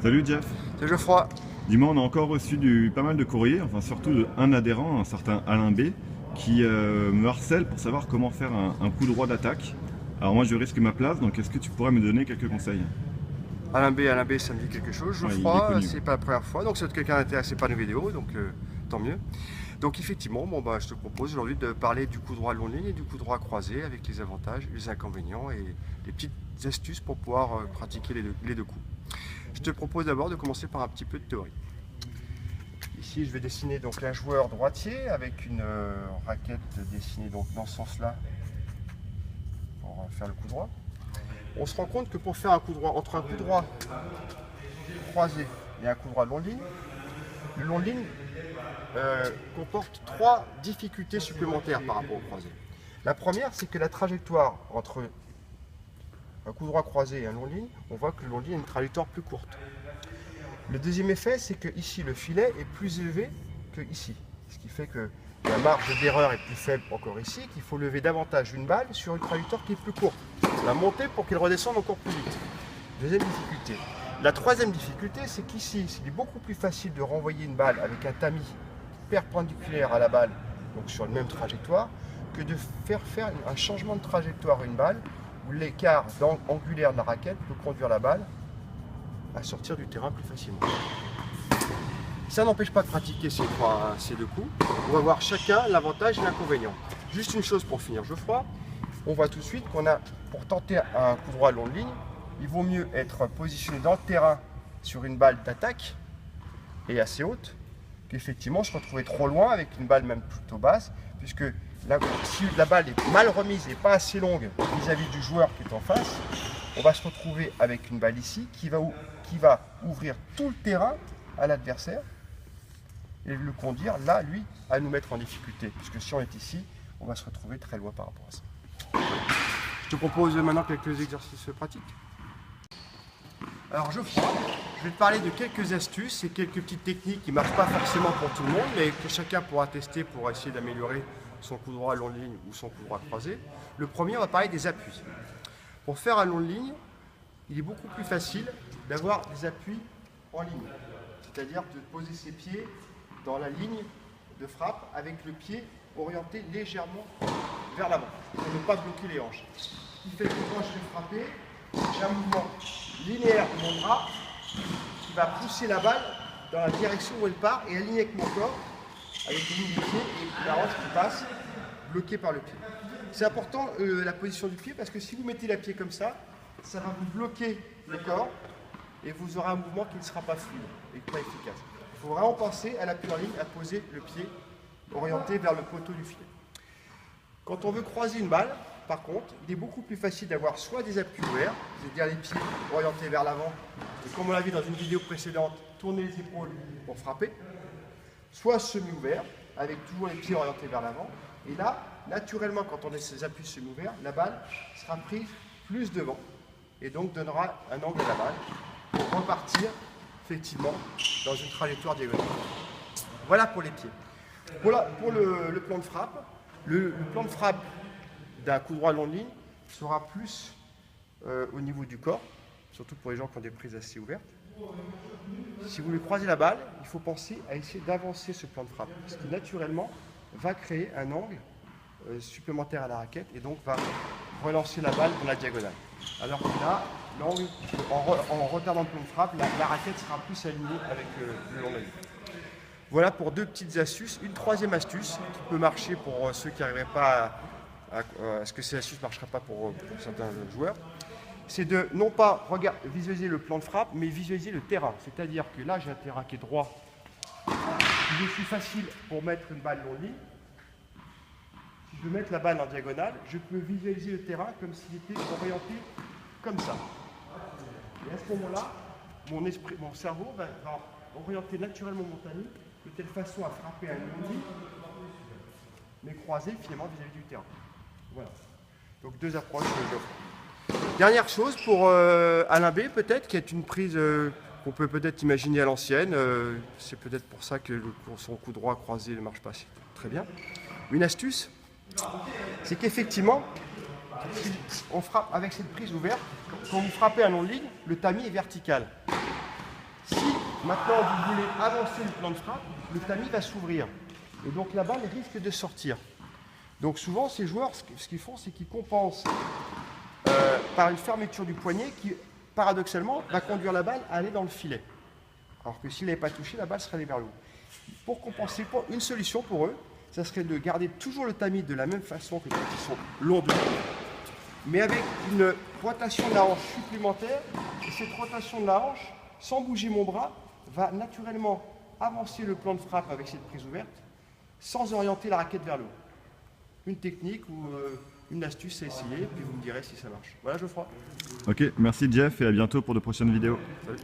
Salut Jeff. C'est Geoffroy. Dis-moi, on a encore reçu pas mal de courriers, enfin surtout un adhérent, un certain Alain B, qui me harcèle pour savoir comment faire un coup droit d'attaque. Alors moi je risque ma place, donc est-ce que tu pourrais me donner quelques conseils? Alain B, ça me dit quelque chose. Geoffroy, c'est pas la première fois, donc c'est quelqu'un intéressé par nos vidéos, donc tant mieux. Donc effectivement, je te propose aujourd'hui de parler du coup droit long ligne et du coup droit croisé avec les avantages, les inconvénients et les petites astuces pour pouvoir pratiquer les deux coups. Je te propose d'abord de commencer par un petit peu de théorie. Ici, je vais dessiner donc un joueur droitier avec une raquette dessinée donc dans ce sens-là pour faire le coup droit. On se rend compte que pour faire un coup droit, entre un coup droit croisé et un coup droit long ligne, le long ligne comporte trois difficultés supplémentaires par rapport au croisé. La première, c'est que la trajectoire entre un coup droit croisé et un long ligne, on voit que le long ligne a une trajectoire plus courte. Le deuxième effet, c'est que ici le filet est plus élevé que ici, ce qui fait que la marge d'erreur est plus faible encore ici, qu'il faut lever davantage une balle sur une trajectoire qui est plus courte, la monter pour qu'elle redescende encore plus vite. Deuxième difficulté. La troisième difficulté, c'est qu'ici, il est beaucoup plus facile de renvoyer une balle avec un tamis perpendiculaire à la balle, donc sur une même trajectoire, que de faire un changement de trajectoire à une balle où l'écart angulaire de la raquette peut conduire la balle à sortir du terrain plus facilement. Ça n'empêche pas de pratiquer ces deux coups. On va voir chacun l'avantage et l'inconvénient. Juste une chose pour finir, Geoffroy, on voit tout de suite qu'on a, pour tenter un coup droit long ligne, il vaut mieux être positionné dans le terrain sur une balle d'attaque et assez haute, qu'effectivement se retrouver trop loin avec une balle même plutôt basse, puisque si la balle est mal remise et pas assez longue vis-à-vis du joueur qui est en face, on va se retrouver avec une balle ici qui va ouvrir tout le terrain à l'adversaire et le conduire là, lui, à nous mettre en difficulté, puisque si on est ici, on va se retrouver très loin par rapport à ça. Je te propose maintenant quelques exercices pratiques. Alors Geoffroy, je vais te parler de quelques astuces et quelques petites techniques qui ne marchent pas forcément pour tout le monde, mais que chacun pourra tester pour essayer d'améliorer son coup droit long ligne ou son coup droit croisé. Le premier, on va parler des appuis. Pour faire un long ligne, il est beaucoup plus facile d'avoir des appuis en ligne, c'est-à-dire de poser ses pieds dans la ligne de frappe avec le pied orienté légèrement vers l'avant, pour ne pas bloquer les hanches. Ce qui fait que quand je vais frapper, j'ai un mouvement linéaire de mon bras qui va pousser la balle dans la direction où elle part et aligner avec mon corps, avec le ligne du pied et la hanche qui passe, bloquée par le pied. C'est important la position du pied parce que si vous mettez la pied comme ça va vous bloquer le corps et vous aurez un mouvement qui ne sera pas fluide et pas efficace. Il faut vraiment penser à l'appui en ligne, à poser le pied orienté vers le poteau du filet. Quand on veut croiser une balle, par contre, il est beaucoup plus facile d'avoir soit des appuis ouverts, c'est-à-dire les pieds orientés vers l'avant, et comme on l'a vu dans une vidéo précédente, tourner les épaules pour frapper, soit semi-ouverts, avec toujours les pieds orientés vers l'avant, et là, naturellement, quand on a ces appuis semi-ouverts, la balle sera prise plus devant, et donc donnera un angle à la balle, pour repartir, effectivement, dans une trajectoire diagonale. Voilà pour les pieds. Pour le plan de frappe, le plan de frappe d'un coup droit long ligne sera plus au niveau du corps, surtout pour les gens qui ont des prises assez ouvertes. Si vous voulez croiser la balle, il faut penser à essayer d'avancer ce plan de frappe, ce qui naturellement va créer un angle supplémentaire à la raquette et donc va relancer la balle dans la diagonale. Alors que là, l'angle, en retardant le plan de frappe, la raquette sera plus alignée avec le long de la ligne. Voilà pour deux petites astuces. Une troisième astuce qui peut marcher pour ceux qui n'arriveraient pas à ce que ces astuces ne marcheraient pas pour certains joueurs, c'est de non pas visualiser le plan de frappe, mais visualiser le terrain. C'est-à-dire que là, j'ai un terrain qui est droit. Il est plus facile pour mettre une balle long ligne. Si je veux mettre la balle en diagonale, je peux visualiser le terrain comme s'il était orienté comme ça. Et à ce moment-là, mon cerveau va orienter naturellement mon tamis de telle façon à frapper un long ligne, mais croisé finalement vis-à-vis du terrain. Voilà. Donc deux approches que j'offre. Dernière chose pour Alain B, peut-être, qui est une prise qu'on peut peut-être imaginer à l'ancienne. C'est peut-être pour ça que son coup droit croisé ne marche pas très bien. Une astuce, c'est qu'effectivement, on frappe avec cette prise ouverte. Quand vous frappez un long de ligne, le tamis est vertical. Maintenant, vous voulez avancer le plan de frappe, le tamis va s'ouvrir. Et donc la balle risque de sortir. Donc souvent, ces joueurs, ce qu'ils font, c'est qu'ils compensent par une fermeture du poignet qui, paradoxalement, va conduire la balle à aller dans le filet. Alors que s'il n'avait pas touché, la balle serait allée vers le haut. Pour compenser, une solution pour eux, ça serait de garder toujours le tamis de la même façon que quand ils sont longs de dos, mais avec une rotation de la hanche supplémentaire. Et cette rotation de la hanche, sans bouger mon bras, va naturellement avancer le plan de frappe avec cette prise ouverte, sans orienter la raquette vers le haut. Une technique ou une astuce à essayer, puis vous me direz si ça marche. Voilà Geoffroy. Ok, merci Jeff et à bientôt pour de prochaines vidéos. Salut.